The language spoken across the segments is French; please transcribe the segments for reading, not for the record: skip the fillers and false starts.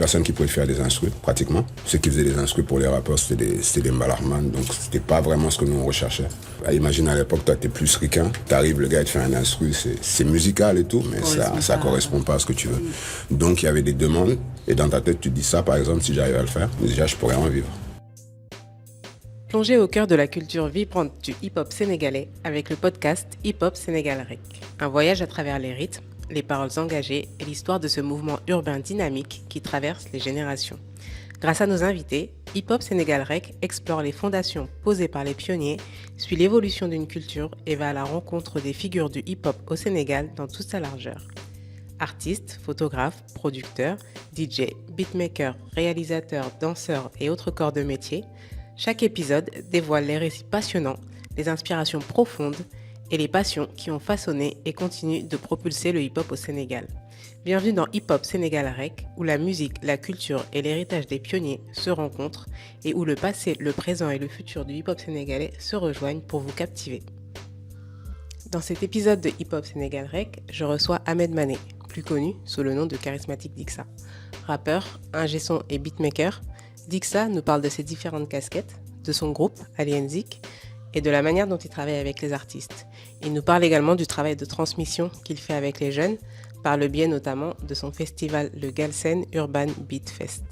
personne qui pouvait faire des instrus, pratiquement. Ceux qui faisaient des instrus pour les rappeurs, c'était des mbalarman, donc c'était pas vraiment ce que nous on recherchait. Imagine à l'époque, toi t'es plus ricain, t'arrives, le gars il te fait un instru, c'est musical et tout, mais ça correspond pas à ce que tu veux. Donc il y avait des demandes, et dans ta tête tu te dis ça par exemple, si j'arrive à le faire, déjà je pourrais en vivre. Plongez au cœur de la culture vibrante du hip-hop sénégalais avec le podcast Hip-Hop Sénégal Rec. Un voyage à travers les rythmes, les paroles engagées et l'histoire de ce mouvement urbain dynamique qui traverse les générations. Grâce à nos invités, Hip-Hop Sénégal Rec explore les fondations posées par les pionniers, suit l'évolution d'une culture et va à la rencontre des figures du hip-hop au Sénégal dans toute sa largeur. Artistes, photographes, producteurs, DJ, beatmakers, réalisateurs, danseurs et autres corps de métier, chaque épisode dévoile les récits passionnants, les inspirations profondes et les passions qui ont façonné et continuent de propulser le hip-hop au Sénégal. Bienvenue dans Hip-Hop Sénégal Rec, où la musique, la culture et l'héritage des pionniers se rencontrent et où le passé, le présent et le futur du hip-hop sénégalais se rejoignent pour vous captiver. Dans cet épisode de Hip-Hop Sénégal Rec, je reçois Ahmed Mané, plus connu sous le nom de Charismatic Dixa. Rappeur, ingé son et beatmaker, Dixa nous parle de ses différentes casquettes, de son groupe, Alienzik, et de la manière dont il travaille avec les artistes. Il nous parle également du travail de transmission qu'il fait avec les jeunes, par le biais notamment de son festival le Galsen Urban Beat Fest.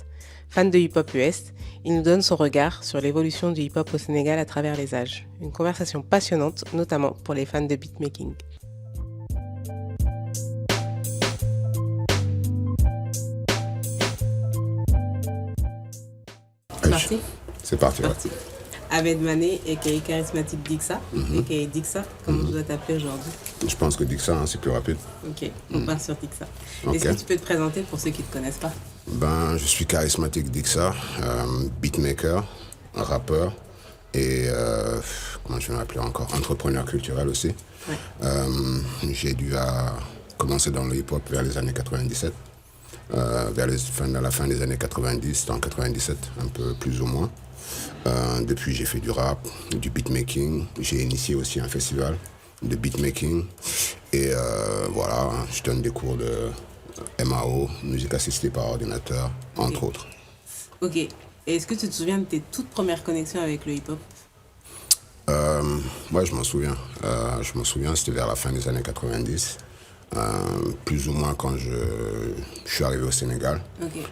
Fan de hip-hop US, il nous donne son regard sur l'évolution du hip-hop au Sénégal à travers les âges. Une conversation passionnante, notamment pour les fans de beatmaking. Parti. C'est parti. Ahmed Mané, a.k.a. Charismatic Dixa, a.k.a. Dixa, comment tu dois t'appeler aujourd'hui? Je pense que Dixa, c'est plus rapide. Ok, on part sur Dixa. Okay. Est-ce que tu peux te présenter pour ceux qui ne te connaissent pas? Je suis Charismatic Dixa, beatmaker, rappeur et, comment je vais m'appeler encore, entrepreneur culturel aussi. Ouais. J'ai dû commencer dans le hip-hop vers les années 97. Vers la fin des années 90, en 97, un peu plus ou moins. Depuis, j'ai fait du rap, du beatmaking. J'ai initié aussi un festival de beatmaking. Et voilà, je donne des cours de MAO, musique assistée par ordinateur, entre autres. Ok. Et est-ce que tu te souviens de tes toutes premières connexions avec le hip-hop? Ouais, je m'en souviens. C'était vers la fin des années 90. Plus ou moins quand je suis arrivé au Sénégal,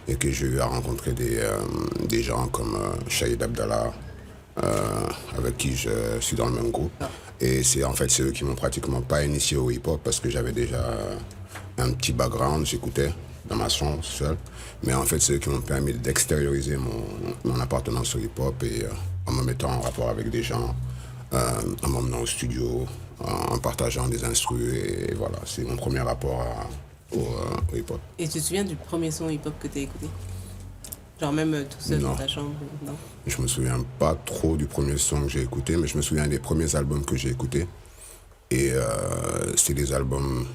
et que j'ai eu à rencontrer des gens comme Shahid Abdallah, avec qui je suis dans le même groupe. Et c'est eux qui m'ont pratiquement pas initié au hip-hop parce que j'avais déjà un petit background, j'écoutais dans ma chambre seul. Mais en fait, c'est eux qui m'ont permis d'extérioriser mon appartenance au hip-hop et en me mettant en rapport avec des gens, en m'emmenant au studio, en partageant des instrus, et voilà, c'est mon premier rapport au hip-hop. Et tu te souviens du premier son hip-hop que tu as écouté? Genre même tout seul dans ta chambre? Non. Je me souviens pas trop du premier son que j'ai écouté, mais je me souviens des premiers albums que j'ai écoutés. Et c'est des albums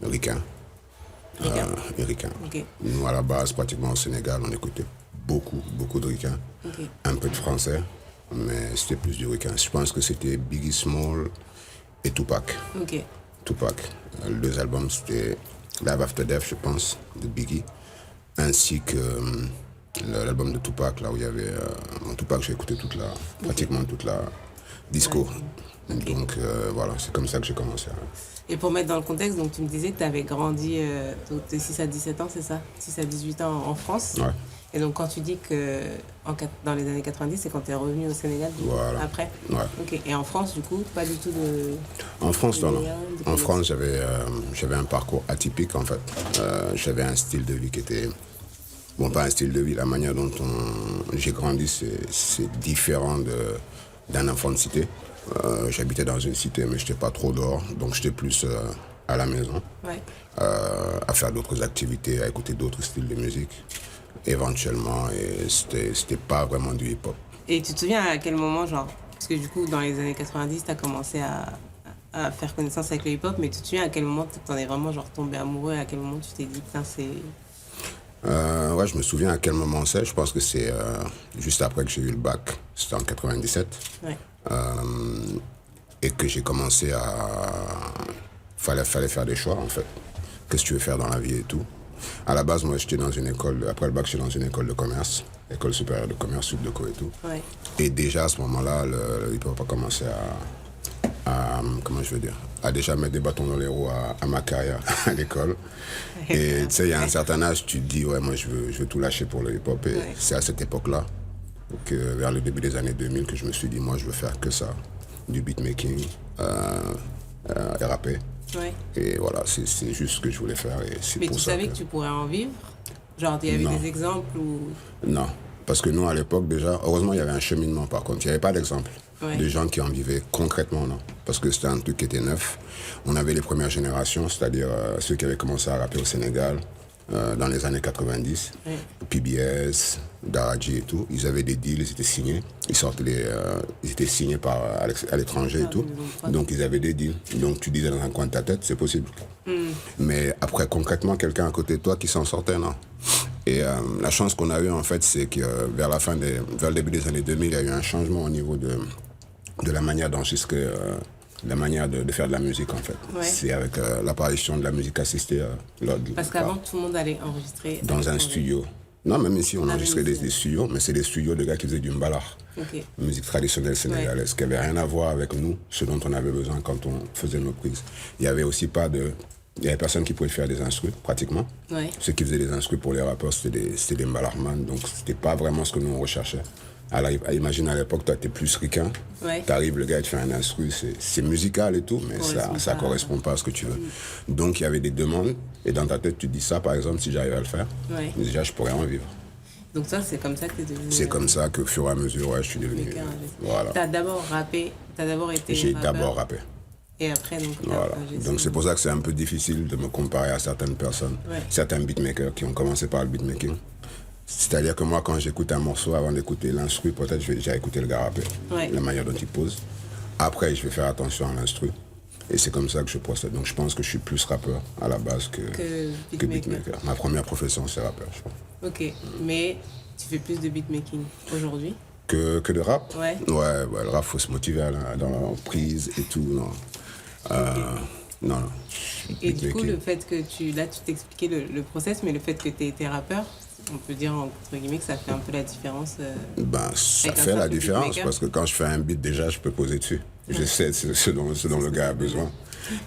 ricains. Ricains. Okay. Nous, à la base, pratiquement au Sénégal, on écoutait beaucoup de ricains. Okay. Un peu de français, mais c'était plus du ricain. Je pense que c'était Biggie Small et Tupac. Ok. Tupac. Les deux albums, c'était Live After Death, je pense, de Biggie, ainsi que l'album de Tupac, là où il y avait... Tupac, j'ai écouté pratiquement toute la disco. Okay. Donc voilà, c'est comme ça que j'ai commencé. Et pour mettre dans le contexte, donc tu me disais que tu avais grandi de 6 à 17 ans, c'est ça? 6 à 18 ans en France. Ouais. Et donc quand tu dis que dans les années 90, c'est quand tu es revenu au Sénégal voilà. Après? Ouais. Ok. Et en France, du coup, pas du tout de... En France, non. En France, j'avais un parcours atypique, en fait. J'avais un style de vie qui était... Bon, pas un style de vie, la manière dont j'ai grandi, c'est différent d'un enfant de cité. J'habitais dans une cité, mais je n'étais pas trop dehors, donc j'étais plus à la maison, ouais. À faire d'autres activités, à écouter d'autres styles de musique, éventuellement, et c'était pas vraiment du hip-hop. Et tu te souviens à quel moment, genre, parce que du coup, dans les années 90, tu as commencé à faire connaissance avec le hip-hop, mais tu te souviens à quel moment tu en es vraiment genre tombé amoureux, à quel moment tu t'es dit, putain, c'est... Ouais, je me souviens à quel moment c'est. Je pense que c'est juste après que j'ai eu le bac. C'était en 97. Ouais. Et que j'ai commencé à... Fallait faire des choix, en fait. Qu'est-ce que tu veux faire dans la vie et tout. À la base, moi, j'étais dans une école, après le bac, j'étais dans une école de commerce, école supérieure de commerce, Subdeco et tout. Ouais. Et déjà, à ce moment-là, le hip-hop a commencé comment je veux dire, à déjà mettre des bâtons dans les roues à ma carrière à l'école. Et tu sais, il y a un certain âge, tu te dis, ouais, moi, je veux tout lâcher pour le hip-hop. Et c'est à cette époque-là, vers le début des années 2000, que je me suis dit, moi, je veux faire que ça, du beatmaking, et rapper. Ouais. Et voilà, c'est juste ce que je voulais faire. Et c'est Mais pour tu ça savais que tu pourrais en vivre? Genre, il y avait des exemples ou... Non, parce que nous, à l'époque, déjà, heureusement, il y avait un cheminement, par contre. Il n'y avait pas d'exemple de gens qui en vivaient concrètement, non. Parce que c'était un truc qui était neuf. On avait les premières générations, c'est-à-dire ceux qui avaient commencé à rapper au Sénégal dans les années 90, PBS, Daraji et tout. Ils avaient des deals, ils étaient signés. Ils étaient signés à l'étranger et tout. Donc, ils avaient des deals. Donc, tu disais dans un coin de ta tête, c'est possible. Mais après, concrètement, quelqu'un à côté de toi qui s'en sortait, non. Et la chance qu'on a eue, en fait, c'est que vers le début des années 2000, il y a eu un changement au niveau de la manière d'enregistrer, la manière de faire de la musique, en fait. Ouais. C'est avec l'apparition de la musique assistée. Parce qu'avant, tout le monde allait enregistrer dans un studio. Non, même ici, on enregistrait des studios, mais c'est des studios de gars qui faisaient du mbalar. Okay. Musique traditionnelle sénégalaise, qui n'avait rien à voir avec nous, ce dont on avait besoin quand on faisait nos prises. Il n'y avait aussi pas de... Il y avait personne qui pouvait faire des instrus, pratiquement. Ouais. Ceux qui faisaient des instrus pour les rappeurs, c'était des mbalarman, donc c'était pas vraiment ce que nous on recherchait. Alors imagine à l'époque, toi t'es plus ricain, t'arrives, le gars il te fait un instru, c'est musical et tout, mais ça correspond pas à ce que tu veux. Donc il y avait des demandes, et dans ta tête tu te dis ça par exemple, si j'arrive à le faire, déjà je pourrais en vivre. Donc ça, c'est comme ça que tu es devenu... C'est comme ça qu'au fur et à mesure, je suis devenu... Voilà. T'as d'abord rappé, t'as d'abord été J'ai rappeur. d'abord rappé. Et après, donc... Voilà. Donc c'est pour ça que c'est un peu difficile de me comparer à certaines personnes, certains beatmakers qui ont commencé par le beatmaking. C'est-à-dire que moi, quand j'écoute un morceau, avant d'écouter l'instru, peut-être je vais déjà écouter le gars rapper, la manière dont il pose. Après, je vais faire attention à l'instru. Et c'est comme ça que je procède. Donc je pense que je suis plus rappeur à la base que beatmaker. Ma première profession, c'est rappeur, je pense. Ok, mais tu fais plus de beatmaking aujourd'hui que de rap? Ouais, le rap, il faut se motiver dans la prise et tout. Non. Non. Et du coup, le fait que tu t'expliquais le process, mais le fait que tu été rappeur, on peut dire entre guillemets que ça fait un peu la différence. Ça fait la différence parce que quand je fais un beat, déjà, je peux poser dessus. Je sais ce dont le gars a besoin.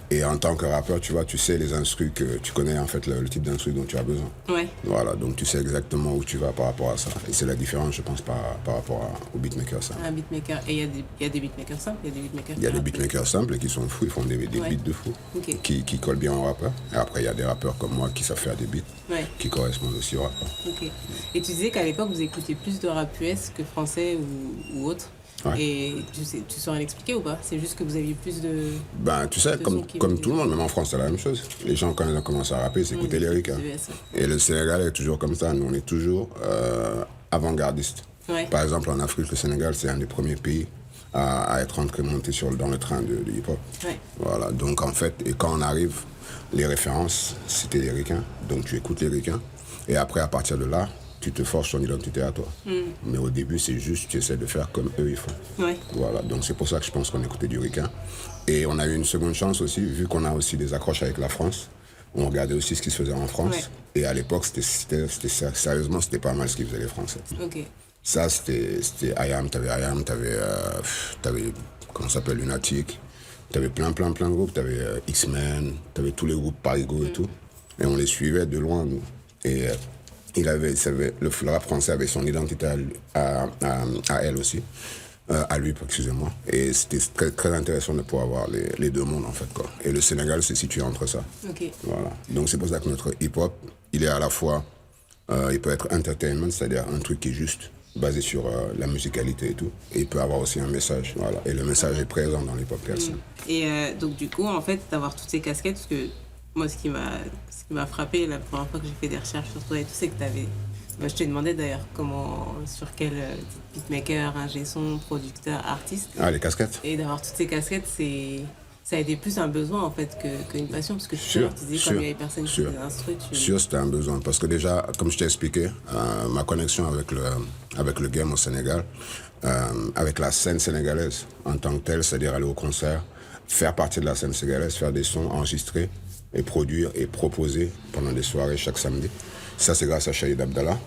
Et en tant que rappeur, tu vois, tu sais les instrus que tu connais en fait le type d'instru dont tu as besoin. Ouais. Voilà, donc tu sais exactement où tu vas par rapport à ça. Et c'est la différence, je pense, par rapport au beatmaker simple. Un beatmaker. Et il y a des beatmakers simples, il y a des beatmakers. Il y a des beatmakers simples qui sont fous, ils font des beats de fou, qui collent bien au rappeur. Et après, il y a des rappeurs comme moi qui savent faire des beats qui correspondent aussi au rappeur. Ok. Et tu disais qu'à l'époque, vous écoutiez plus de rap US que français ou autre. Ouais. Et tu saurais l'expliquer ou pas? C'est juste que vous aviez plus de... Tu sais, comme tout le monde, même en France, c'est la même chose. Les gens, quand ils ont commencé à rapper, c'est écouter les ricains. Et le Sénégal est toujours comme ça. Nous, on est toujours avant-gardistes. Ouais. Par exemple, en Afrique, le Sénégal, c'est un des premiers pays à être monté dans le train de hip-hop. Ouais. Voilà, donc en fait, et quand on arrive, les références, c'était les ricains. Donc tu écoutes les ricains. Et après, à partir de là, tu te forces ton identité à toi. Mais au début, c'est juste, tu essaies de faire comme eux, ils font. Ouais. Voilà, donc c'est pour ça que je pense qu'on écoutait du ricain. Et on a eu une seconde chance aussi, vu qu'on a aussi des accroches avec la France. On regardait aussi ce qui se faisait en France. Ouais. Et à l'époque, sérieusement, c'était pas mal ce qu'ils faisaient les Français. Okay. Ça, c'était IAM, t'avais comment ça s'appelle, Lunatic. T'avais plein de groupes. T'avais X-Men, t'avais tous les groupes Parigo et tout. Et on les suivait de loin, nous. Et... le rap français avait son identité à elle aussi, à lui, excusez-moi. Et c'était très, très intéressant de pouvoir avoir les deux mondes, en fait, quoi. Et le Sénégal se situe entre ça. Okay. Voilà. Donc c'est pour ça que notre hip-hop, il est à la fois, il peut être entertainment, c'est-à-dire un truc qui est juste basé sur la musicalité et tout. Et il peut avoir aussi un message, voilà. Et le message est présent dans l'hip-hop persan. Et donc du coup, en fait, d'avoir toutes ces casquettes, parce que moi, ce qui m'a frappé la première fois que j'ai fait des recherches sur toi et tout, c'est que t'avais... Moi, je t'ai demandé d'ailleurs sur quel beatmaker, ingé son, producteur, artiste. Ah, les casquettes. Et d'avoir toutes ces casquettes, ça a été plus un besoin en fait qu'une passion, parce que tu disais comme il y avait personne qui faisait l'instru. Sûr, c'était un besoin, parce que déjà, comme je t'ai expliqué, ma connexion avec le game au Sénégal, avec la scène sénégalaise en tant que telle, c'est-à-dire aller au concert, faire partie de la scène sénégalaise, faire des sons, enregistrer, et produire et proposer pendant des soirées chaque samedi. Ça, c'est grâce à Shahid Abdallah.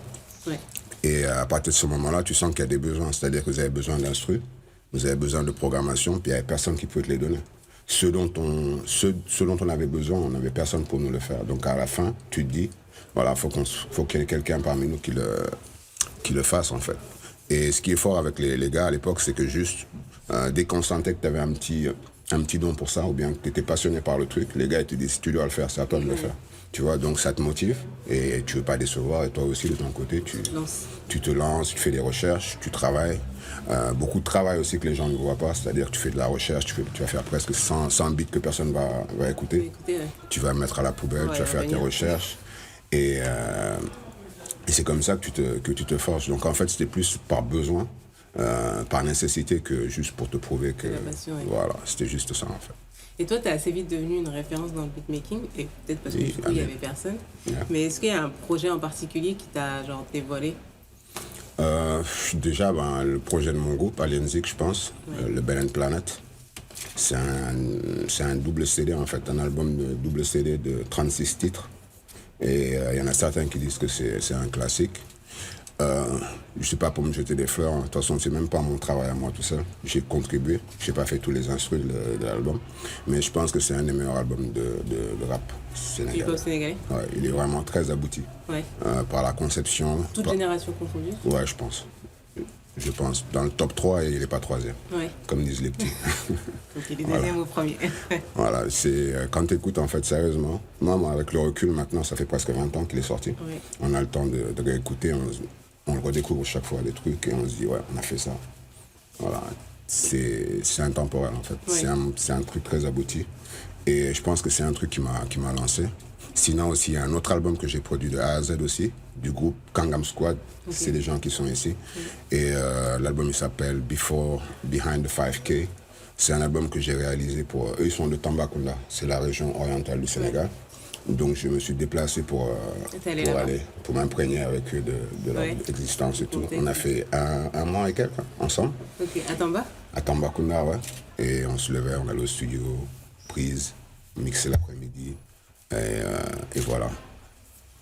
Ouais. Et à partir de ce moment-là, tu sens qu'il y a des besoins. C'est-à-dire que vous avez besoin d'instru, vous avez besoin de programmation, puis il n'y avait personne qui peut te les donner. Ce dont on avait besoin, on n'avait personne pour nous le faire. Donc à la fin, tu te dis, voilà, faut qu'il y ait quelqu'un parmi nous qui le fasse en fait. Et ce qui est fort avec les gars à l'époque, c'est que juste, dès qu'on sentait que tu avais un petit don pour ça, ou bien que tu étais passionné par le truc, les gars ils te disent, si tu dois le faire, c'est à toi de le faire. Tu vois, donc ça te motive et tu veux pas décevoir. Et toi aussi, de ton côté, tu te lances, tu fais des recherches, tu travailles. Beaucoup de travail aussi que les gens ne voient pas, c'est-à-dire que tu fais de la recherche, tu vas faire presque 100 bits que personne va écouter. Tu vas mettre à la poubelle, tu vas faire tes recherches. Et c'est comme ça que tu te forges. Donc en fait, c'était plus par besoin, par nécessité que juste pour te prouver que... Voilà, c'était juste ça en fait. Et toi, tu es assez vite devenu une référence dans le beatmaking, et peut-être parce que du coup, il n'y avait personne. Yeah. Mais est-ce qu'il y a un projet en particulier qui t'a dévoilé? Déjà, le projet de mon groupe, Alien Zik, je pense, le Bell and Planet. C'est un double CD, en fait, un album de double CD de 36 titres. Et il y en a certains qui disent que c'est un classique. Je ne suis pas pour me jeter des fleurs, de toute façon c'est même pas mon travail à moi tout seul. J'ai contribué, je n'ai pas fait tous les instruments de l'album, mais je pense que c'est un des meilleurs albums de rap sénégalais. Hip-hop sénégalais? Ouais, il est vraiment très abouti. Ouais. Par la conception. Toute génération confondue? Ouais, je pense. Je pense. Dans le top 3, il n'est pas troisième, comme disent les petits. Donc il est deuxième au premier. Voilà, c'est quand tu écoutes en fait sérieusement, moi avec le recul maintenant, ça fait presque 20 ans qu'il est sorti. Ouais. On a le temps de réécouter, on le redécouvre chaque fois des trucs et on se dit ouais, on a fait ça. Voilà, c'est intemporel en fait. Ouais. C'est un truc très abouti et je pense que c'est un truc qui m'a lancé. Sinon aussi, il y a un autre album que j'ai produit de A à Z aussi, du groupe Kangam Squad. Okay. C'est des gens qui sont ici. Et l'album il s'appelle Behind the 5K. C'est un album que j'ai réalisé pour... Eux, ils sont de Tambacounda, c'est la région orientale du Sénégal. Donc je me suis déplacé pour m'imprégner avec eux de leur existence et tout. On a fait un mois et quelques ensemble. Ok, à Tamba? À Tambacounda, ouais. Et on se levait, on allait au studio, prise, mixer l'après-midi. Et voilà.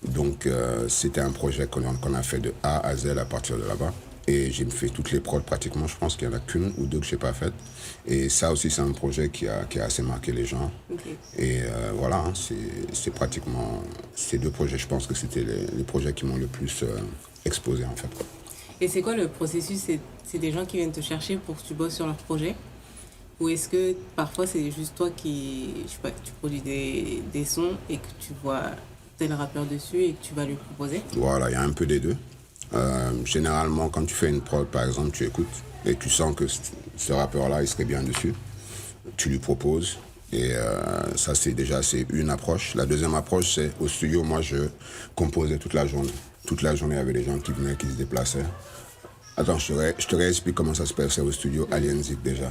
Donc c'était un projet qu'on a fait de A à Z à partir de là-bas. Et j'ai fait toutes les prods pratiquement. Je pense qu'il n'y en a qu'une ou deux que je n'ai pas faites. Et ça aussi, c'est un projet qui a assez marqué les gens. Okay. Et voilà, hein, c'est pratiquement ces deux projets. Je pense que c'était les projets qui m'ont le plus exposé en fait. Et c'est quoi le processus? C'est des gens qui viennent te chercher pour que tu bosses sur leur projet? Ou est-ce que parfois c'est juste toi qui, je sais pas, que tu produis des sons et que tu vois tel rappeur dessus et que tu vas lui proposer? Voilà, il y a un peu des deux. Généralement, quand tu fais une prod, par exemple, tu écoutes et tu sens que ce rappeur-là, il serait bien dessus. Tu lui proposes et ça, c'est une approche. La deuxième approche, c'est au studio, moi, je composais toute la journée. Toute la journée, il y avait des gens qui venaient, qui se déplaçaient. Attends, je te réexplique comment ça se passait au studio Alien Zik déjà.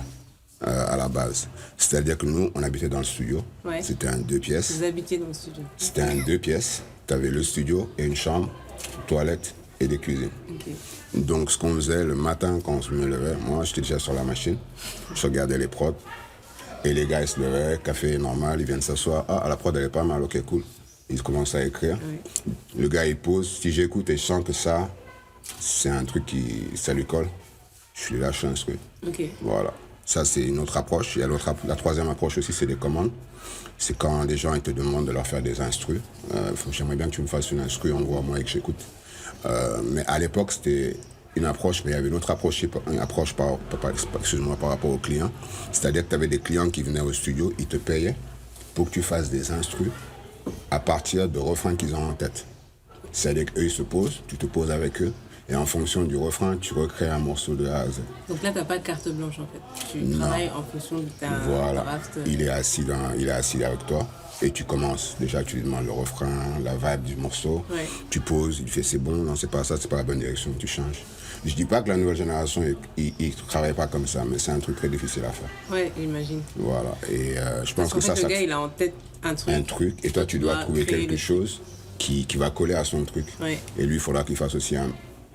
À la base. C'est-à-dire que nous, on habitait dans le studio. Ouais. C'était un 2 pièces. Vous habitiez dans le studio? C'était un 2 pièces. Tu avais le studio et une chambre, toilette et des cuisines. Okay. Donc, ce qu'on faisait le matin quand on se levait, moi, j'étais déjà sur la machine. Je regardais les prods. Et les gars, ils se levaient, café normal, ils viennent s'asseoir. Ah, la prod, elle est pas mal, ok, cool. Ils commencent à écrire. Ouais. Le gars, il pose. Si j'écoute et je sens que ça, c'est un truc ça lui colle, je lui lâche un truc. Okay. Voilà. Ça, c'est une autre approche. Il y a la troisième approche aussi, c'est des commandes. C'est quand les gens ils te demandent de leur faire des instrus. J'aimerais bien que tu me fasses une instru, on voit moi et que j'écoute. Mais à l'époque, c'était une approche, mais il y avait une autre approche, par rapport aux clients. C'est-à-dire que tu avais des clients qui venaient au studio, ils te payaient pour que tu fasses des instrus à partir de refrains qu'ils ont en tête. C'est-à-dire qu'eux, ils se posent, tu te poses avec eux. Et en fonction du refrain, tu recrées un morceau de A à Z. Donc là, tu n'as pas de carte blanche en fait. Tu travailles en fonction de ta draft. Il est assis avec toi et tu commences. Déjà, tu lui demandes le refrain, la vibe du morceau. Ouais. Tu poses, il fait c'est bon, non, c'est pas ça, c'est pas la bonne direction, tu changes. Je dis pas que la nouvelle génération, ils ne travaillent pas comme ça, mais c'est un truc très difficile à faire. Ouais, j'imagine. Parce je pense que ça. Le gars, il a en tête un truc. Et toi, tu dois trouver quelque chose qui va coller à son truc. Ouais. Et lui, il faudra qu'il fasse aussi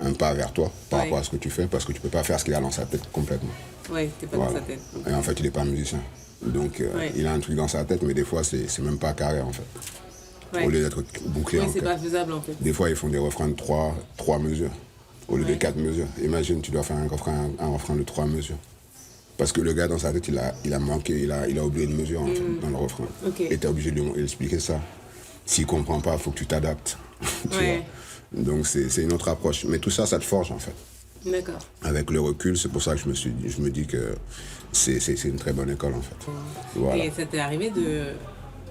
un pas vers toi par rapport à ce que tu fais, parce que tu peux pas faire ce qu'il a dans sa tête complètement. Ouais, t'es pas dans sa tête. Et en fait, il est pas musicien. Donc, il a un truc dans sa tête, mais des fois, c'est même pas carré, en fait. Au lieu d'être bouclé. Oui, c'est pas faisable, en fait. Des fois, ils font des refrains de 3 mesures, au lieu de 4 mesures. Imagine, tu dois faire un refrain de 3 mesures. Parce que le gars, dans sa tête, il a manqué, il a oublié une mesure, en fait, dans le refrain. Et tu es obligé de lui expliquer ça. S'il comprend pas, il faut que tu t'adaptes. Tu vois. Donc, c'est une autre approche. Mais tout ça, ça te forge, en fait. D'accord. Avec le recul, c'est pour ça que je me dis que c'est une très bonne école, en fait. Voilà. Et ça t'est arrivé de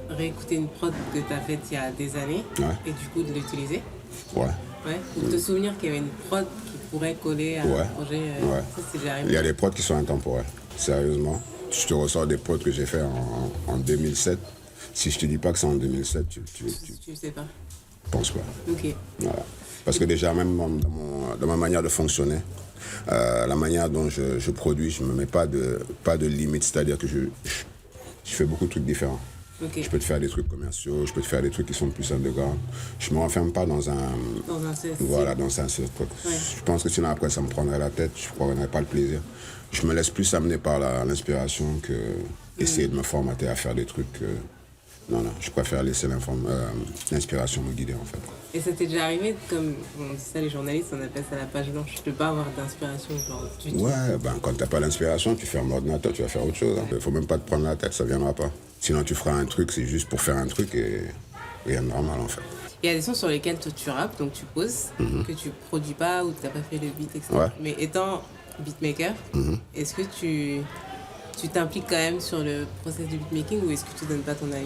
réécouter une prod que tu as faite il y a des années et du coup de l'utiliser? Ouais. Ou de te souvenir qu'il y avait une prod qui pourrait coller à un projet. Ça, c'est déjà arrivé. Il y a des prods qui sont intemporels, sérieusement. Je te ressors des prods que j'ai fait en 2007. Si je te dis pas que c'est en 2007, tu sais pas. Pense pas. Ok. Voilà. Parce que déjà, même dans ma manière de fonctionner, la manière dont je produis, je me mets pas de limite, c'est-à-dire que je fais beaucoup de trucs différents. Okay. Je peux te faire des trucs commerciaux, je peux te faire des trucs qui sont plus underground. Je me renferme pas dans un seul truc. Voilà, dans un seul truc. Je pense que sinon après ça me prendrait la tête, je ne prendrais pas le plaisir. Je me laisse plus amener par l'inspiration que essayer de me formater à faire des trucs. Non, je préfère laisser l'inspiration me guider en fait. Et ça t'est déjà arrivé, comme on dit ça les journalistes, on appelle ça la page blanche, tu peux pas avoir d'inspiration du tout. Ouais, quand t'as pas d'inspiration, tu fermes l'ordinateur, tu vas faire autre chose. Il faut même pas te prendre la tête, ça viendra pas. Sinon tu feras un truc, c'est juste pour faire un truc et rien de normal en fait. Il y a des sons sur lesquels toi tu rappes, donc tu poses, que tu produis pas ou que t'as pas fait le beat, etc. Ouais. Mais étant beatmaker, est-ce que tu t'impliques quand même sur le process du beatmaking ou est-ce que tu donnes pas ton avis?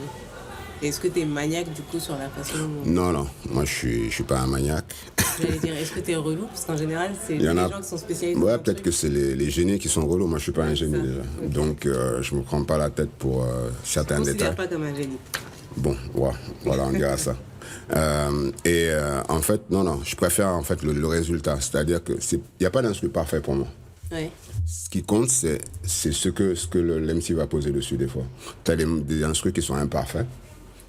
Est-ce que tu es maniaque du coup sur la façon dont... Non, moi je suis pas un maniaque. J'allais dire, est-ce que tu es relou? Parce qu'en général, c'est les gens qui sont spécialisés. Ouais, peut-être que c'est les génies qui sont relous. Moi je suis pas un génie déjà. Okay. Donc je me prends pas la tête pour certains détails. Je ne considère pas comme un génie. Bon, voilà, on dira ça. En fait, non, je préfère en fait le résultat. C'est-à-dire que il n'y a pas d'instru parfait pour moi. Ouais. Ce qui compte, c'est ce que l'MC va poser dessus des fois. Tu as des instrus qui sont imparfaits.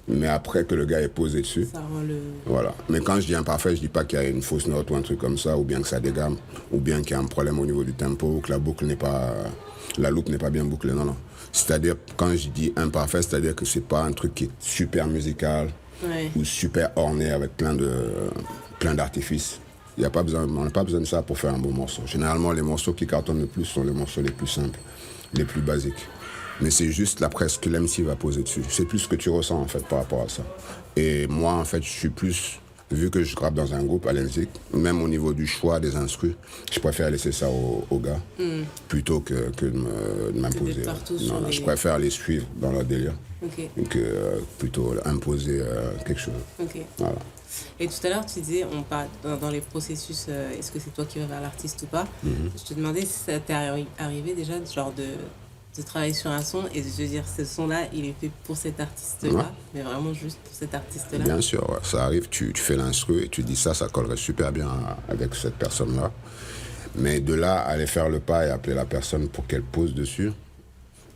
Mais après que le gars est posé dessus, ça rend le... Voilà. Mais quand je dis imparfait, je dis pas qu'il y a une fausse note ou un truc comme ça, ou bien que ça dégamme, ou bien qu'il y a un problème au niveau du tempo, ou que la loupe n'est pas bien bouclée. Non. C'est-à-dire, quand je dis imparfait, c'est-à-dire que c'est pas un truc qui est super musical ou super orné avec plein d'artifices. On n'a pas besoin de ça pour faire un bon morceau. Généralement, les morceaux qui cartonnent le plus sont les morceaux les plus simples, les plus basiques. Mais c'est juste la presse que l'MC va poser dessus. C'est plus ce que tu ressens en fait par rapport à ça. Et moi en fait je suis plus, vu que je rappe dans un groupe à l'MC, même au niveau du choix des instrus, je préfère laisser ça aux gars plutôt que de m'imposer. Non, je préfère les suivre dans leur délire que plutôt imposer quelque chose. Voilà. Et tout à l'heure, tu disais, on parle dans les processus, est-ce que c'est toi qui vas vers l'artiste ou pas? Je te demandais si ça t'est arrivé déjà, genre de travailler sur un son et de se dire ce son-là, il est fait pour cet artiste-là, mais vraiment juste pour cet artiste-là. Bien sûr, ça arrive, tu fais l'instru et tu dis ça collerait super bien avec cette personne-là. Mais de là, aller faire le pas et appeler la personne pour qu'elle pose dessus,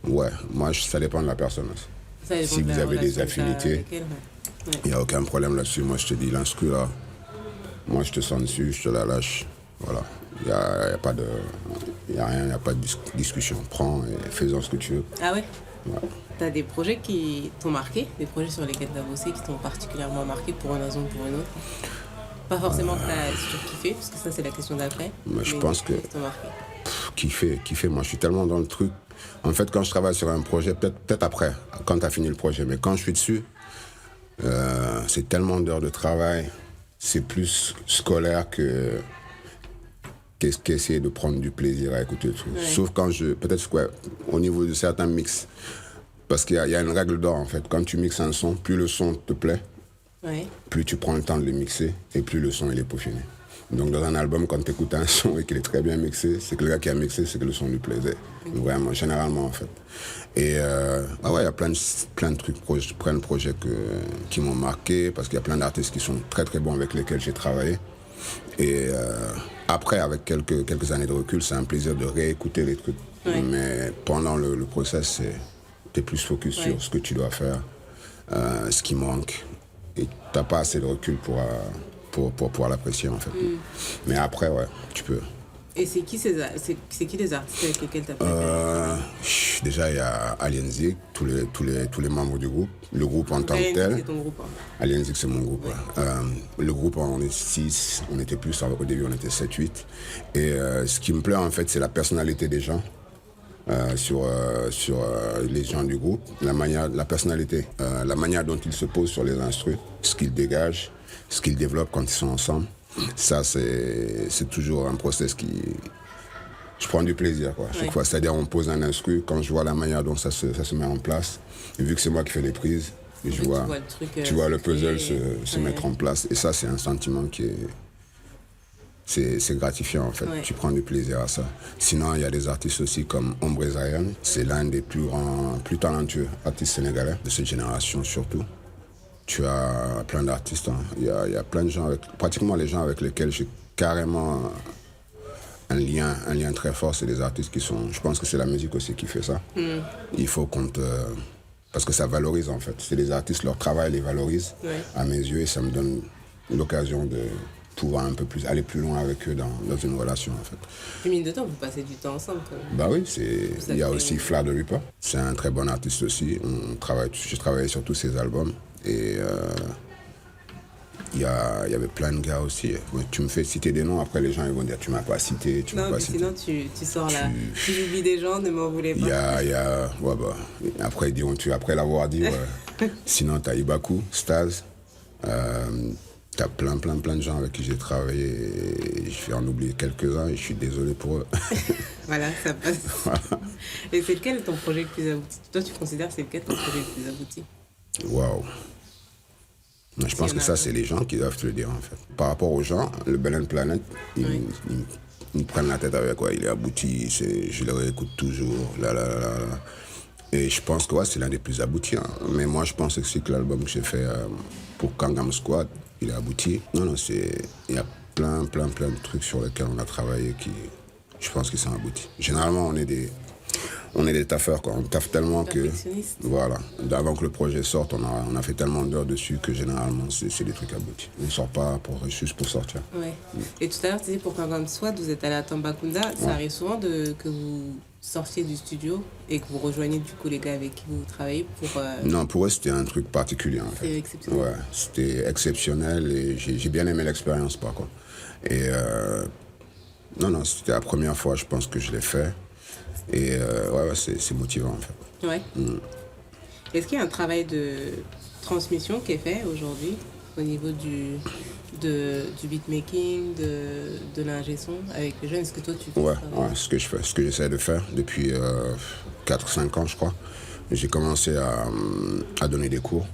moi, ça dépend de la personne. Si vous avez des affinités, il n'y a aucun problème là-dessus. Moi, je te dis l'instru là, moi, je te sens dessus, je te la lâche. Voilà. Il n'y a pas de discussion. Prends et fais-en ce que tu veux. Ah ouais? Tu as des projets qui t'ont marqué, des projets sur lesquels tu as bossé qui t'ont particulièrement marqué pour une raison ou pour une autre? Pas forcément que tu as surkiffé, parce que ça c'est la question d'après. Mais je pense que kiffer, moi je suis tellement dans le truc. En fait, quand je travaille sur un projet, peut-être après, quand tu as fini le projet, mais quand je suis dessus, c'est tellement d'heures de travail, c'est plus scolaire qu'essayer de prendre du plaisir à écouter le truc. Sauf quand au niveau de certains mix. Parce qu'il y a une règle d'or en fait. Quand tu mixes un son, plus le son te plaît, plus tu prends le temps de le mixer et plus le son il est peaufiné. Donc dans un album, quand tu écoutes un son et qu'il est très bien mixé, c'est que le gars qui a mixé, c'est que le son lui plaisait. Vraiment, généralement en fait. Et il y a plein de trucs, plein de projets qui m'ont marqué parce qu'il y a plein d'artistes qui sont très très bons avec lesquels j'ai travaillé. Et après, avec quelques années de recul, c'est un plaisir de réécouter les trucs. Mais pendant le process, t'es plus focus sur ce que tu dois faire, ce qui manque. Et t'as pas assez de recul pour pouvoir l'apprécier en fait. Mais après, ouais, tu peux. Et c'est qui les artistes avec lesquels tu as préféré? Déjà, il y a Alien Zik, tous les membres du groupe. Le groupe en tant que tel. C'est ton groupe, hein. Alien Zik, c'est mon groupe. Ouais. Le groupe, on est 6, on était plus, au début on était 7-8. Et ce qui me plaît en fait, c'est la personnalité des gens. Sur les gens du groupe, la personnalité, la manière dont ils se posent sur les instrus, ce qu'ils dégagent, ce qu'ils développent quand ils sont ensemble. Ça, c'est toujours un process qui... Je prends du plaisir, quoi, chaque fois. C'est-à-dire, on pose un instru, quand je vois la manière dont ça se met en place, et vu que c'est moi qui fais les prises, et tu vois le puzzle se mettre en place. Et ça, c'est un sentiment qui est... C'est gratifiant, en fait. Ouais. Tu prends du plaisir à ça. Sinon, il y a des artistes aussi comme Ombre Zion. C'est l'un des plus talentueux artistes sénégalais, de cette génération surtout. Tu as plein d'artistes. Hein. Il y a plein de gens, pratiquement les gens avec lesquels j'ai carrément un lien très fort. C'est des artistes qui sont... Je pense que c'est la musique aussi qui fait ça. Il faut qu'on te... Parce que ça valorise, en fait. C'est des artistes, leur travail les valorise à mes yeux et ça me donne l'occasion de pouvoir un peu plus, aller plus loin avec eux dans une relation, en fait. Et mine de temps, vous passez du temps ensemble, quand même. Bah oui, il y a aussi Fla de Reaper. C'est un très bon artiste aussi. J'ai travaillé sur tous ses albums. Et il y avait plein de gars aussi. Tu me fais citer des noms, après les gens ils vont dire tu m'as pas cité, tu m'as pas cité. Sinon tu sors là, tu oublies des gens, ne m'en voulez pas. Ouais, bah, après ils diront après l'avoir dit. Ouais. Sinon t'as Ibaku, Staz, t'as plein de gens avec qui j'ai travaillé. Et je vais en oublier quelques-uns et je suis désolé pour eux. Voilà, ça passe. Voilà. Et c'est lequel ton projet le plus abouti? Toi tu considères c'est lequel ton projet le plus abouti? Waouh. Je pense que ça, c'est les gens qui doivent te le dire, en fait. Par rapport aux gens, le Belen Planet, ils prennent la tête avec, il est abouti, je le réécoute toujours, Et je pense que c'est l'un des plus aboutis. Hein. Mais moi, je pense aussi que l'album que j'ai fait pour Kangam Squad, il est abouti. Il y a plein de trucs sur lesquels on a travaillé qui, je pense qu'ils sont aboutis. Généralement, on est des taffeurs, quoi. On taffe tellement que... Voilà. Avant que le projet sorte, on a fait tellement d'heures dessus que généralement, c'est des trucs aboutis. On ne sort pas juste pour sortir. Ouais. Et tout à l'heure, tu disais pour Kangam Squad, vous êtes allé à Tambacounda. Ça arrive souvent que vous sortiez du studio et que vous rejoignez du coup les gars avec qui vous travaillez pour... Non, pour eux, c'était un truc particulier, en fait. C'était exceptionnel. Ouais, c'était exceptionnel et j'ai bien aimé l'expérience, par contre. Et non, c'était la première fois, je pense, que je l'ai fait. Et c'est motivant, en fait. Ouais. Est-ce qu'il y a un travail de transmission qui est fait aujourd'hui au niveau du beatmaking, de l'ingé son avec les jeunes? Est-ce que toi tu fais ce que je fais, ce que j'essaie de faire depuis 4-5 ans, je crois. J'ai commencé à donner des cours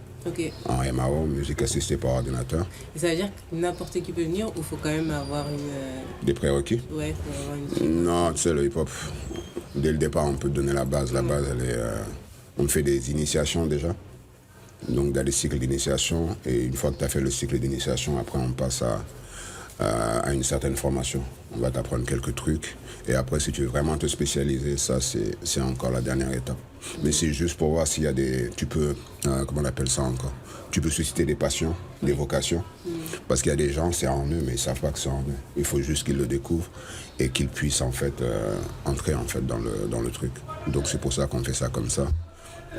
en MAO, musique assistée par ordinateur. Et ça veut dire que n'importe qui peut venir ou il faut quand même avoir des prérequis? Ouais, il faut avoir une... Non, tu sais, le hip-hop, dès le départ, on peut te donner la base. La base, elle est... on fait des initiations déjà. Donc, dans des cycles d'initiation. Et une fois que tu as fait le cycle d'initiation, après, on passe à une certaine formation. On va t'apprendre quelques trucs. Et après, si tu veux vraiment te spécialiser, ça, c'est encore la dernière étape. Mais c'est juste pour voir s'il y a des... Tu peux... comment on appelle ça encore? Tu peux susciter des passions, des vocations. Parce qu'il y a des gens, c'est en eux, mais ils ne savent pas que c'est en eux. Il faut juste qu'ils le découvrent et qu'ils puissent, en fait, entrer, en fait, dans le truc. Donc, c'est pour ça qu'on fait ça comme ça.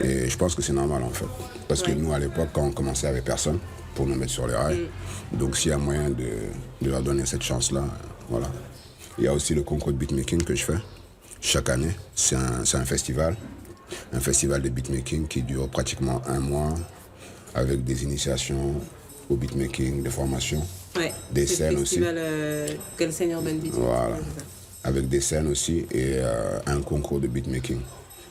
Et je pense que c'est normal, en fait. Parce que nous, à l'époque, quand on commençait, il n'y avait personne pour nous mettre sur les rails. Donc, s'il y a moyen de leur donner cette chance-là, voilà. Il y a aussi le concours de beatmaking que je fais chaque année. C'est un festival de beatmaking qui dure pratiquement 1 mois avec des initiations au beatmaking, des formations, des scènes aussi. Quel Seigneur Ben Beat. Voilà. Avec des scènes aussi et un concours de beatmaking.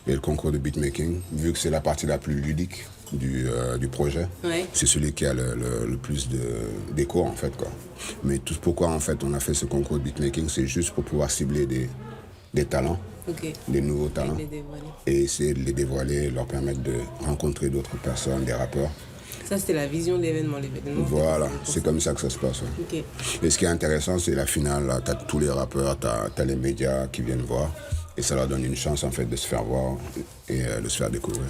Et le concours de beatmaking, vu que c'est la partie la plus ludique du projet, c'est celui qui a le plus d'écho, en fait, quoi. Mais tout pourquoi, en fait, on a fait ce concours de beatmaking, c'est juste pour pouvoir cibler des talents, des nouveaux talents, et essayer de les dévoiler, leur permettre de rencontrer d'autres personnes, des rappeurs. Ça, c'était la vision de l'événement. Voilà, c'est comme ça que ça se passe. Ouais. Et ce qui est intéressant, c'est la finale. Tu as tous les rappeurs, tu as les médias qui viennent voir. Et ça leur donne une chance, en fait, de se faire voir et de se faire découvrir.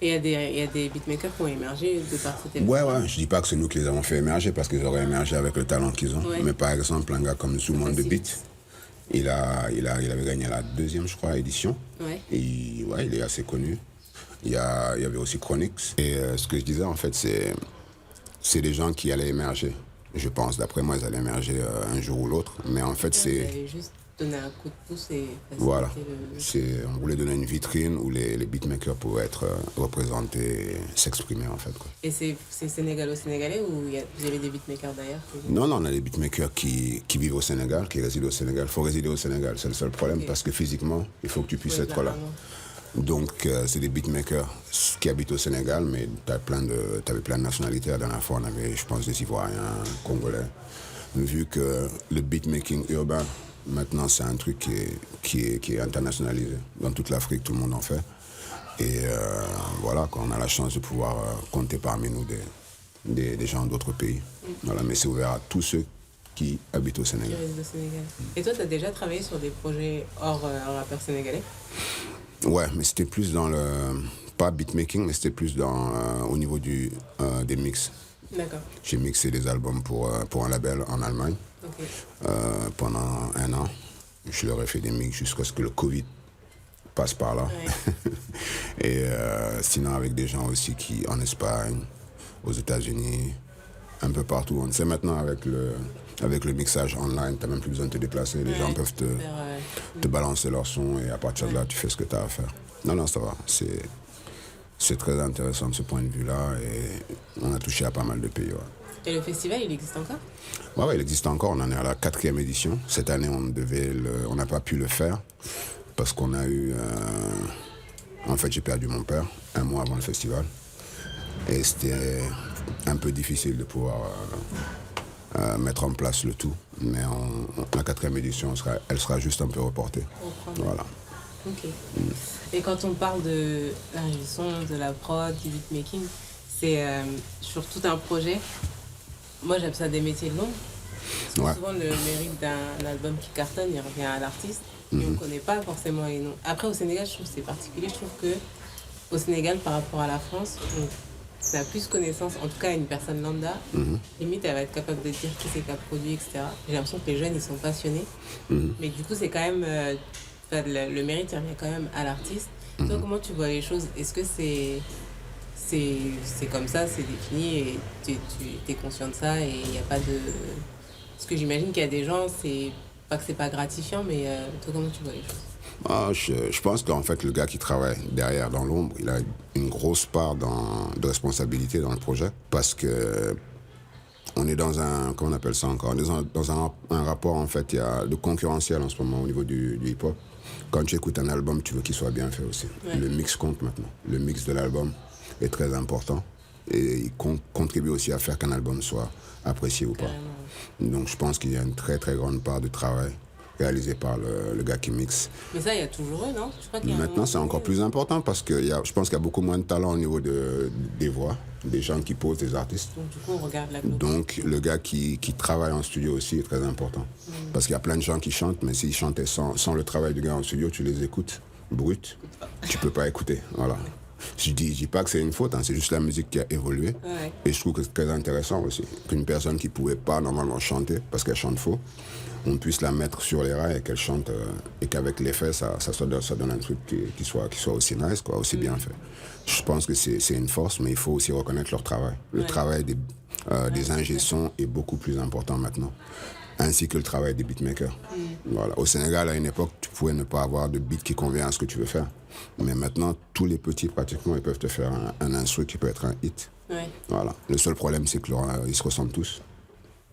Et il y a des beatmakers qui ont émergé de par cette Ouais, je dis pas que c'est nous qui les avons fait émerger parce qu'ils auraient émergé avec le talent qu'ils ont. Ouais. Mais par exemple, un gars comme Zoomon de Beat, il avait gagné la 2e, je crois, édition. Ouais. Et il est assez connu. Il y avait aussi Chronix. Et ce que je disais, en fait, c'est des gens qui allaient émerger. Je pense, d'après moi, ils allaient émerger un jour ou l'autre. Mais en fait, c'est... Vous allez juste donner un coup de pouce et Voilà. On voulait donner une vitrine où les beatmakers pouvaient être représentés, s'exprimer, en fait. Quoi. Et c'est sénégalo-sénégalais ou vous avez des beatmakers d'ailleurs? Non, on a des beatmakers qui vivent au Sénégal, qui résident au Sénégal. Il faut résider au Sénégal, c'est le seul problème, parce que physiquement, il faut que tu puisses être là. Donc, c'est des beatmakers qui habitent au Sénégal, mais t'avais plein de nationalités. La dernière fois, on avait, je pense, des Ivoiriens, Congolais. Vu que le beatmaking urbain, maintenant, c'est un truc qui est internationalisé. Dans toute l'Afrique, tout le monde en fait. Et voilà, quand on a la chance de pouvoir compter parmi nous des gens d'autres pays. Voilà, mais c'est ouvert à tous ceux qui habitent au Sénégal. Et toi, tu as déjà travaillé sur des projets hors rappeurs sénégalais? Ouais, mais c'était plus dans le... Pas beatmaking, mais c'était plus au niveau des mix. D'accord. J'ai mixé des albums pour un label en Allemagne pendant 1 an. Je leur ai fait des mix jusqu'à ce que le Covid passe par là. Ouais. Et sinon avec des gens aussi en Espagne, aux États-Unis, un peu partout. On sait maintenant avec le mixage online, tu n'as même plus besoin de te déplacer. Les gens peuvent te balancer leur son et à partir de là, tu fais ce que tu as à faire. Non, ça va. C'est très intéressant de ce point de vue-là et on a touché à pas mal de pays. Ouais. Et le festival, il existe encore? Ouais, il existe encore. On en est à la 4e édition. Cette année, on n'a pas pu le faire parce qu'on a eu... En fait, j'ai perdu mon père 1 mois avant le festival. Et c'était un peu difficile de pouvoir mettre en place le tout. Mais la 4e édition, elle sera juste un peu reportée. Voilà. Ok. Et quand on parle de l'ingé son, de la prod, du beatmaking, c'est sur tout un projet. Moi, j'appelle ça des métiers de l'ombre. Parce que souvent, le mérite d'un album qui cartonne, il revient à l'artiste. Et on ne connaît pas forcément les noms. Après, au Sénégal, je trouve que c'est particulier. Je trouve qu'au Sénégal, par rapport à la France, on a plus connaissance, en tout cas une personne lambda. Limite, elle va être capable de dire qui c'est qui a produit, etc. J'ai l'impression que les jeunes, ils sont passionnés. Mais du coup, c'est quand même... le mérite, il revient quand même à l'artiste. Toi, comment tu vois les choses? Est-ce que c'est comme ça, c'est défini et tu es conscient de ça et il n'y a pas de... Parce que j'imagine qu'il y a des gens, c'est pas que c'est pas gratifiant, mais toi, comment tu vois les choses? Je pense qu'en fait, le gars qui travaille derrière dans l'ombre, il a une grosse part de responsabilité dans le projet parce que on est dans un, comment on appelle ça encore, on est dans un rapport en fait, il y a de concurrentiel en ce moment au niveau du hip-hop. Quand tu écoutes un album, tu veux qu'il soit bien fait aussi. Ouais. Le mix compte maintenant. Le mix de l'album est très important et il contribue aussi à faire qu'un album soit apprécié ou pas. Donc je pense qu'il y a une très très grande part de travail réalisé par le gars qui mixe. Mais ça, il y a toujours eu, non? Je crois qu'il y a Maintenant, c'est encore plus important parce que je pense qu'il y a beaucoup moins de talent au niveau des voix, des gens qui posent, des artistes. Donc, du coup, on regarde la globale. Donc, le gars qui travaille en studio aussi est très important. Parce qu'il y a plein de gens qui chantent, mais s'ils chantaient sans le travail du gars en studio, tu les écoutes brut, tu peux pas écouter. Voilà. Je dis pas que c'est une faute, hein, c'est juste la musique qui a évolué. Ouais. Et je trouve que c'est très intéressant aussi. Qu'une personne qui pouvait pas normalement chanter, parce qu'elle chante faux, on puisse la mettre sur les rails et qu'elle chante, et qu'avec l'effet, ça donne un truc qui soit aussi nice, quoi, aussi bien fait. Je pense que c'est une force, mais il faut aussi reconnaître leur travail. Le travail des ingé-sons est beaucoup plus important maintenant, ainsi que le travail des beatmakers. Voilà. Au Sénégal, à une époque, tu pouvais ne pas avoir de beat qui convient à ce que tu veux faire. Mais maintenant, tous les petits, pratiquement, ils peuvent te faire un instru qui peut être un hit. Ouais. Voilà. Le seul problème, c'est qu'ils se ressemblent tous.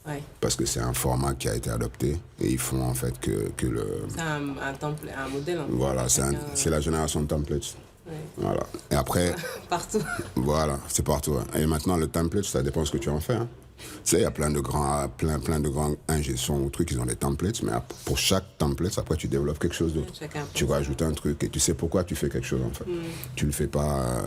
Ouais. Parce que c'est un format qui a été adopté et ils font en fait que le... C'est un modèle. En fait. Voilà, c'est la génération de templates. Ouais. Voilà. Et après... Partout. Voilà, c'est partout. Hein. Et maintenant, le template, ça dépend de ce que tu en fais. Hein. Tu sais, il y a plein de grands ingé-sons ou trucs, ils ont des templates, mais pour chaque template, après, tu développes quelque chose d'autre. Tu vas ajouter un truc et tu sais pourquoi tu fais quelque chose, en fait. Tu le fais pas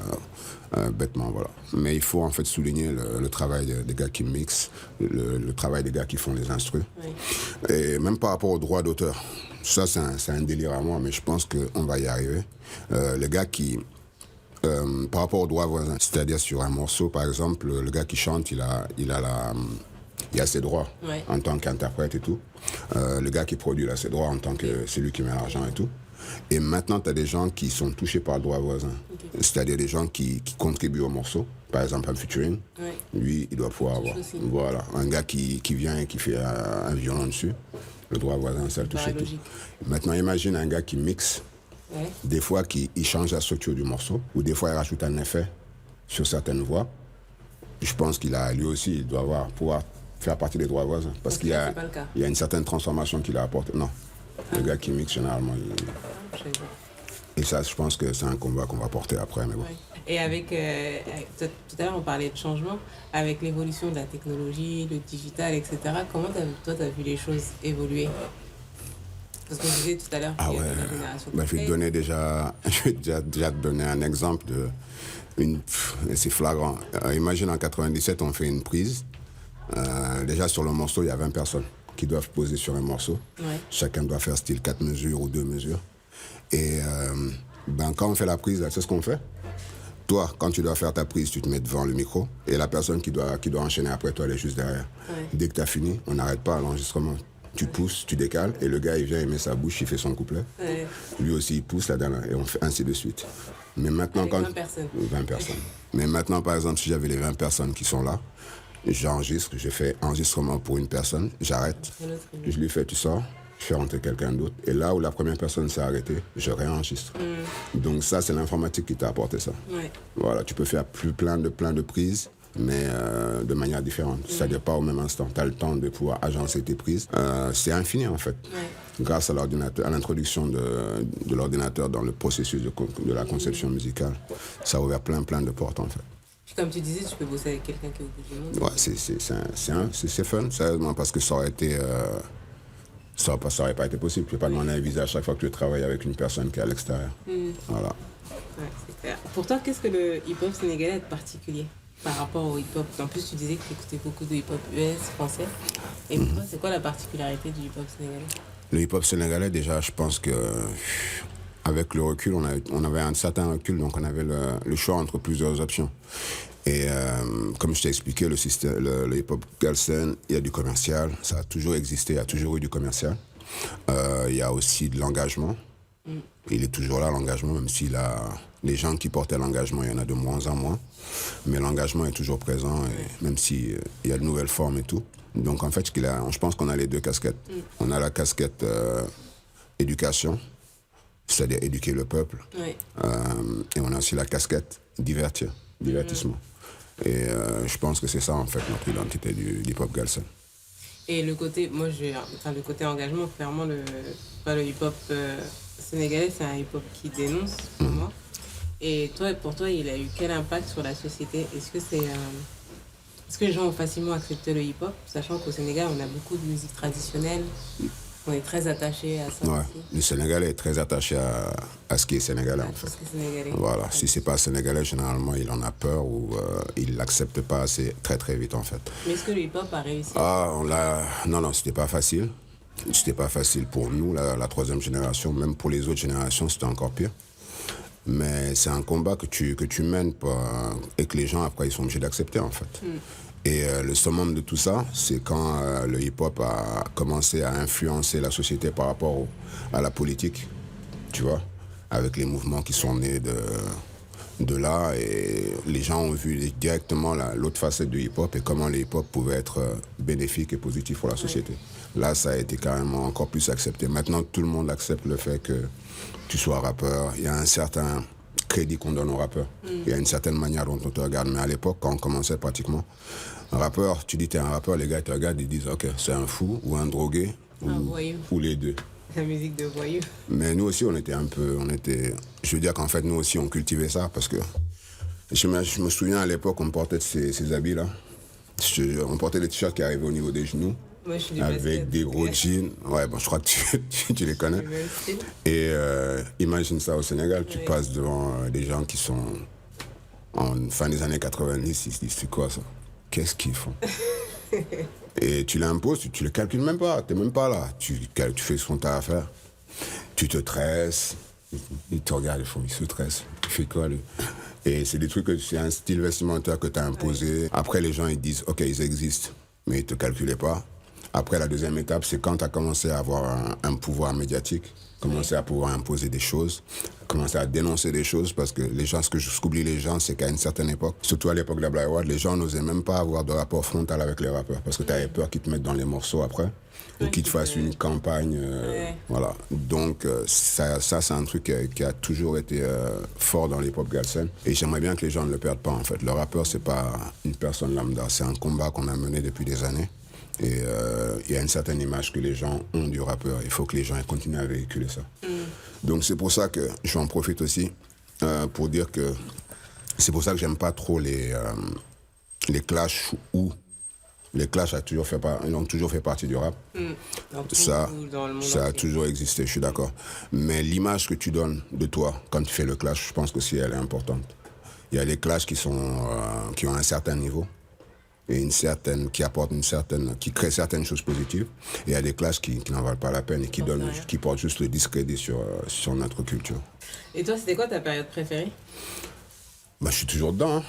bêtement, voilà. Mais il faut, en fait, souligner le travail des gars qui mixent, le travail des gars qui font les instrus. Oui. Et même par rapport aux droits d'auteur, ça, c'est un délire à moi, mais je pense qu'on va y arriver. Les gars qui... par rapport aux droits voisins. C'est-à-dire sur un morceau, par exemple, le gars qui chante, il a ses droits en tant qu'interprète et tout. Le gars qui produit, il a ses droits en tant que celui qui met l'argent et tout. Et maintenant, tu as des gens qui sont touchés par le droit voisin. C'est-à-dire des gens qui contribuent au morceau. Par exemple, un featuring. Lui, il doit pouvoir avoir. Voilà. Un gars qui vient et qui fait un violon dessus. Le droit voisin, ça le touche et tout. Maintenant, imagine un gars qui mixe. Des fois, il change la structure du morceau. Ou des fois, il rajoute un effet sur certaines voix. Je pense lui aussi, il doit pouvoir faire partie des droits voisins. Parce qu'il y a une certaine transformation qu'il a apportée. Non. Le gars qui mixe, généralement, Et ça, je pense que c'est un combat qu'on va porter après. Mais bon. Et tout à l'heure, on parlait de changement. Avec l'évolution de la technologie, le digital, etc., comment toi, tu as vu les choses évoluer? Parce qu'on disait tout à l'heure qu'il y a la génération. Je vais te donner déjà te donner un exemple. C'est flagrant. Imagine en 97, on fait une prise. Déjà sur le morceau, il y a 20 personnes qui doivent poser sur un morceau. Chacun doit faire style 4 mesures ou 2 mesures. Et quand on fait la prise, c'est ce qu'on fait. Toi, quand tu dois faire ta prise, tu te mets devant le micro. Et la personne qui doit enchaîner après toi, elle est juste derrière. Dès que tu as fini, on n'arrête pas l'enregistrement. Tu pousses, tu décales, et le gars, il vient, il met sa bouche, il fait son couplet. Lui aussi, il pousse la dernière, et on fait ainsi de suite. Mais maintenant, avec 20 personnes. 20 personnes. Mais maintenant, par exemple, si j'avais les 20 personnes qui sont là, j'enregistre, je fais enregistrement pour une personne, j'arrête, je lui fais, tu sors, je fais rentrer quelqu'un d'autre. Et là où la première personne s'est arrêtée, je réenregistre. Donc ça, c'est l'informatique qui t'a apporté ça. Voilà, tu peux faire plein de prises, mais de manière différente. C'est-à-dire pas au même instant. Tu as le temps de pouvoir agencer tes prises. C'est infini, en fait. Grâce à l'ordinateur, à l'introduction de l'ordinateur dans le processus de la conception musicale, ça a ouvert plein de portes, en fait. Puis comme tu disais, tu peux bosser avec quelqu'un qui est au bout du monde. Ouais, c'est fun, sérieusement, parce que ça aurait été... ça n'aurait pas été possible. Tu ne peux pas demander un visa à chaque fois que tu travailles avec une personne qui est à l'extérieur. Voilà. Ouais, c'est clair. Pour toi, qu'est-ce que le hip-hop sénégalais a de particulier par rapport au hip-hop? En plus, tu disais que tu écoutais beaucoup de hip-hop US, français. Et pour toi, c'est quoi la particularité du hip-hop sénégalais? Le hip-hop sénégalais, déjà, je pense que... Avec le recul, on avait un certain recul, donc on avait le choix entre plusieurs options. Et comme je t'ai expliqué, le hip-hop galsen, il y a du commercial, ça a toujours existé, il y a toujours eu du commercial. Il y a aussi de l'engagement. Il est toujours là, l'engagement, même si les gens qui portaient l'engagement, il y en a de moins en moins. Mais l'engagement est toujours présent, et même s'il y a de nouvelles formes et tout. Donc en fait, je pense qu'on a les deux casquettes. On a la casquette éducation, c'est-à-dire éduquer le peuple. Et on a aussi la casquette divertissement. Et je pense que c'est ça, en fait, notre identité du hip-hop galsen. Et le côté, le côté engagement, clairement, le hip-hop sénégalais, c'est un hip-hop qui dénonce, pour moi. Et pour toi, il a eu quel impact sur la société? Est-ce que les gens ont facilement accepté le hip-hop, sachant qu'au Sénégal, on a beaucoup de musique traditionnelle? On est très attaché à ça aussi. Le Sénégalais est très attaché à ce qui est sénégalais, en fait. Voilà, si c'est pas sénégalais, généralement, il en a peur ou il l'accepte pas assez très vite, en fait. Mais est-ce que le hip-hop a réussi? Non, c'était pas facile. C'était pas facile pour nous, la troisième génération. Même pour les autres générations, c'était encore pire. Mais c'est un combat que tu mènes et que les gens, après, ils sont obligés d'accepter, en fait. Et le summum de tout ça, c'est quand le hip-hop a commencé à influencer la société par rapport à la politique, tu vois, avec les mouvements qui sont nés de là, et les gens ont vu directement l'autre facette du hip-hop et comment le hip-hop pouvait être bénéfique et positif pour la société. Là, ça a été carrément encore plus accepté. Maintenant, tout le monde accepte le fait que tu sois rappeur. Il y a un certain crédit qu'on donne aux rappeurs. Il y a une certaine manière dont on te regarde. Mais à l'époque, quand on commençait pratiquement, un rappeur, tu dis t'es un rappeur, les gars te regardent, ils disent ok, c'est un fou ou un drogué ou les deux. La musique de voyou. Mais nous aussi, je veux dire qu'en fait, nous aussi, on cultivait ça parce que je me souviens à l'époque, on portait ces habits-là. On portait des t-shirts qui arrivaient au niveau des genoux. Moi, je suis avec des gros jeans. Ouais, bon, je crois que tu les connais. Et imagine ça au Sénégal, tu passes devant des gens qui sont en fin des années 90, ils se disent c'est quoi ça? Qu'est-ce qu'ils font? Et tu l'imposes, tu le calcules même pas, t'es même pas là. Tu fais ce qu'on t'a à faire. Tu te tresses, ils te regardent, ils se tressent. Tu fais quoi Et c'est des trucs que c'est un style vestimentaire que tu as imposé. Après, les gens, ils disent, OK, ils existent, mais ils ne te calculaient pas. Après, la deuxième étape, c'est quand tu as commencé à avoir un pouvoir médiatique, commencer à pouvoir imposer des choses, commencer à dénoncer des choses, parce que les gens, ce qu'oublient les gens, c'est qu'à une certaine époque, surtout à l'époque de la Black World, les gens n'osaient même pas avoir de rapport frontal avec les rappeurs, parce que tu avais peur qu'ils te mettent dans les morceaux après, ou qu'ils te fassent une campagne, voilà. Donc ça c'est un truc qui a toujours été fort dans l'hip-hop galsen, et j'aimerais bien que les gens ne le perdent pas, en fait. Le rappeur, c'est pas une personne lambda, c'est un combat qu'on a mené depuis des années. Et il y a une certaine image que les gens ont du rappeur. Il faut que les gens continuent à véhiculer ça. Donc c'est pour ça que j'en profite aussi pour dire que c'est pour ça que j'aime pas trop les clashs où les clashs ils ont toujours fait partie du rap. Ça a toujours existé, je suis d'accord. Mais l'image que tu donnes de toi quand tu fais le clash, je pense que si elle est importante. Il y a des clashs qui ont un certain niveau. Et qui crée certaines choses positives. Et il y a des classes qui n'en valent pas la peine et qui portent juste le discrédit sur notre culture. Et toi, c'était quoi ta période préférée? Je suis toujours dedans. Hein.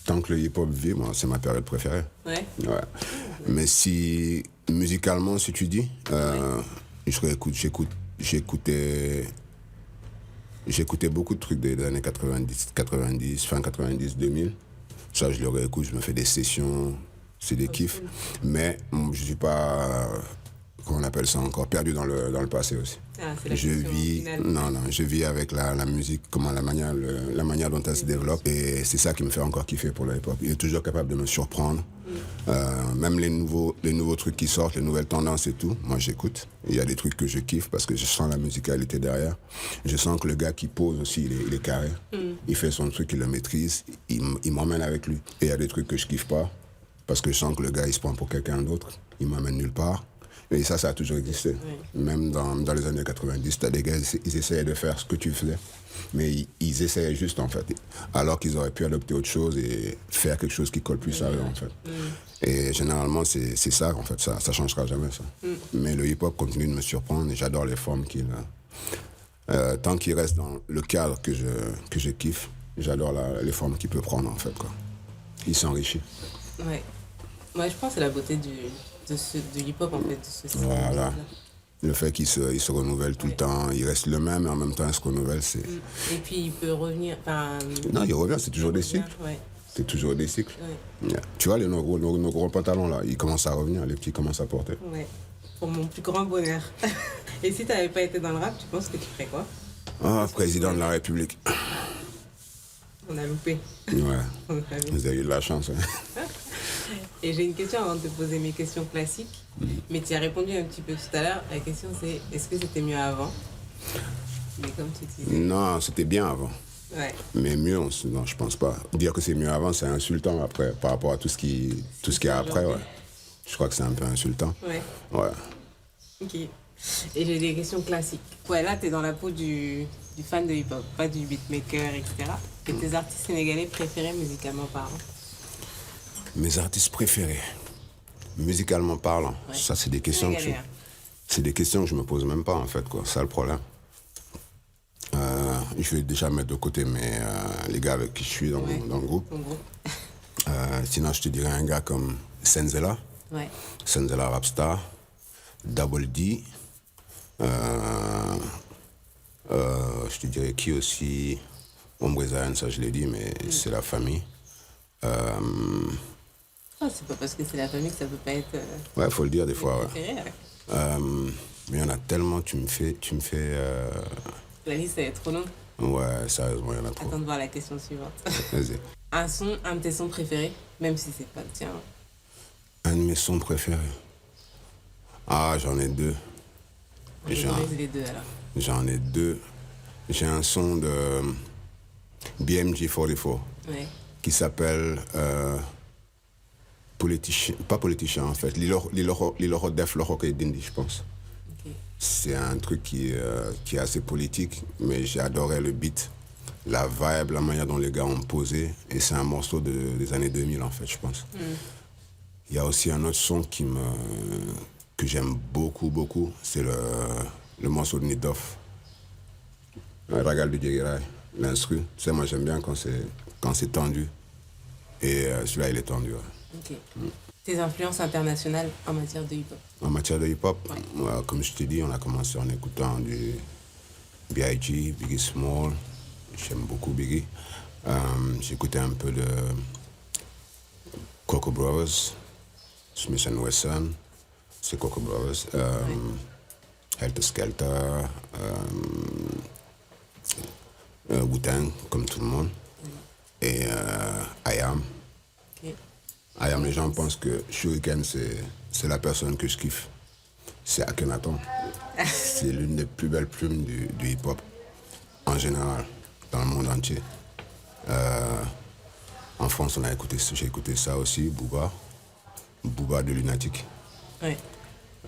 Tant que le hip-hop vit, moi, c'est ma période préférée. Ouais. Mais musicalement, si tu dis, j'écoutais beaucoup de trucs des années 90, fin 90, 2000. Ça, je le réécoute, je me fais des sessions, c'est des kiffs. Mais je ne suis pas, comment on appelle ça encore, perdu dans le passé aussi. C'est je vis avec la musique, la manière dont elle se développe. Et c'est ça qui me fait encore kiffer pour le hip-hop. Il est toujours capable de me surprendre. Même les nouveaux trucs qui sortent, les nouvelles tendances et tout, moi j'écoute. Il y a des trucs que je kiffe parce que je sens la musicalité derrière. Je sens que le gars qui pose aussi, il est carré. Il fait son truc, il le maîtrise, il m'emmène avec lui. Et il y a des trucs que je kiffe pas parce que je sens que le gars il se prend pour quelqu'un d'autre, il m'emmène nulle part. Et ça a toujours existé. Même dans les années 90, t'as des gars, ils essayaient de faire ce que tu faisais. Mais ils essayaient juste, en fait. Alors qu'ils auraient pu adopter autre chose et faire quelque chose qui colle plus à eux, en fait. Et généralement, c'est ça, en fait. Ça changera jamais, ça. Mais le hip-hop continue de me surprendre et j'adore les formes qu'il a. Tant qu'il reste dans le cadre que je kiffe, j'adore les formes qu'il peut prendre, en fait, quoi. Il s'enrichit. Ouais. Je pense que c'est la beauté du hip-hop, en fait, de ce style. Voilà. Le fait qu'il se renouvelle tout le temps, il reste le même et en même temps il se renouvelle, c'est... Et puis il peut revenir... Non, il revient, c'est toujours des cycles. C'est toujours des cycles. Yeah. Tu vois, nos gros pantalons là, ils commencent à revenir, les petits commencent à porter. Ouais, pour mon plus grand bonheur. Et si tu n'avais pas été dans le rap, tu penses que tu ferais quoi? Président de la République. On a loupé. Ouais, vous avez eu de la chance. Hein. Et j'ai une question avant de te poser mes questions classiques, mais tu as répondu un petit peu tout à l'heure. La question c'est, est-ce que c'était mieux avant? Mais comme tu disais... Non, c'était bien avant. Ouais. Mais mieux, non, je pense pas. Dire que c'est mieux avant, c'est insultant après, par rapport à tout ce qui est après, ouais. Je crois que c'est un peu insultant. Ouais. Ok. Et j'ai des questions classiques. Ouais, là, tu es dans la peau du fan de hip-hop, pas du beatmaker, etc. Et tes artistes sénégalais préférés musicalement parlant? Mes artistes préférés, musicalement parlant, ça c'est des questions que je me pose même pas en fait, quoi. C'est le problème. Je vais déjà mettre de côté les gars avec qui je suis dans le groupe. Sinon je te dirais un gars comme Senzela, Senzela Rapstar, Double D, je te dirais qui aussi, Ombre Zion, ça je l'ai dit, mais c'est la famille. C'est pas parce que c'est la famille que ça peut pas être... Ouais, faut le dire des fois. Préféré, mais il y en a tellement, tu me fais... La liste est trop longue. Ouais, sérieusement, il y en a trop. Attends de voir la question suivante. Vas-y. Un de tes sons préférés, même si c'est pas le tien. Un de mes sons préférés. J'en ai deux. Les deux alors. J'en ai deux. J'ai un son de BMG 44 qui s'appelle... pas politicien en fait, Lilo Def Loro Dindi, je pense. C'est un truc qui est assez politique, mais j'ai adoré le beat, la vibe, la manière dont les gars ont posé, et c'est un morceau des années 2000 en fait, je pense. Il y a aussi un autre son que j'aime beaucoup, c'est le morceau de Nidoff, Ragal du Djegirai. l'instru. Tu sais, moi, j'aime bien quand c'est tendu. Et celui-là, il est tendu. Ouais. Ok. Tes influences internationales en matière de hip-hop? En matière de hip-hop, Ouais. comme je t'ai dit, on a commencé en écoutant du B.I.G., Biggie Small. J'aime beaucoup Biggie. J'écoutais un peu de Coco Brothers, Smith & Wesson, c'est Coco Brothers, Helter Skelter, Wu-Tang, comme tout le monde, et I Am. Ok. I Am, les gens pensent que Shuriken, c'est la personne que je kiffe. C'est Akhenaton. C'est l'une des plus belles plumes du hip-hop, en général, dans le monde entier. En France, j'ai écouté ça aussi, Booba de Lunatic, Ouais.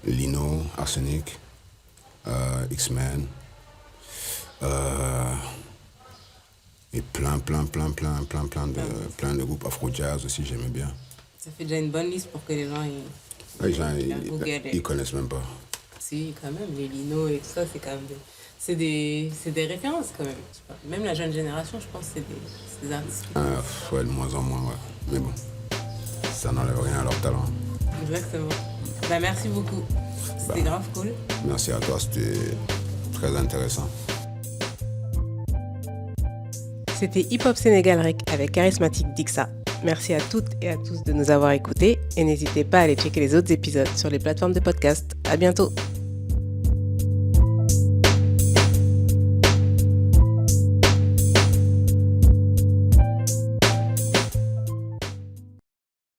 Lino, Arsenic, X-Men, et plein de groupes Afro-Jazz aussi, j'aimais bien. Ça fait déjà une bonne liste pour que les gens Les gens, Google. ils connaissent même pas. Si, quand même, les Lino et tout ça, c'est quand même c'est des références quand même. Je sais pas. Même la jeune génération, je pense, c'est des artistes. Ouais, de moins en moins, ouais. Mais bon, ça n'enlève rien à leur talent. Exactement. Bah, merci beaucoup. C'était grave cool. Merci à toi, c'était très intéressant. C'était Hip Hop Sénégal Rec avec Charismatique Dixa. Merci à toutes et à tous de nous avoir écoutés et n'hésitez pas à aller checker les autres épisodes sur les plateformes de podcast. À bientôt.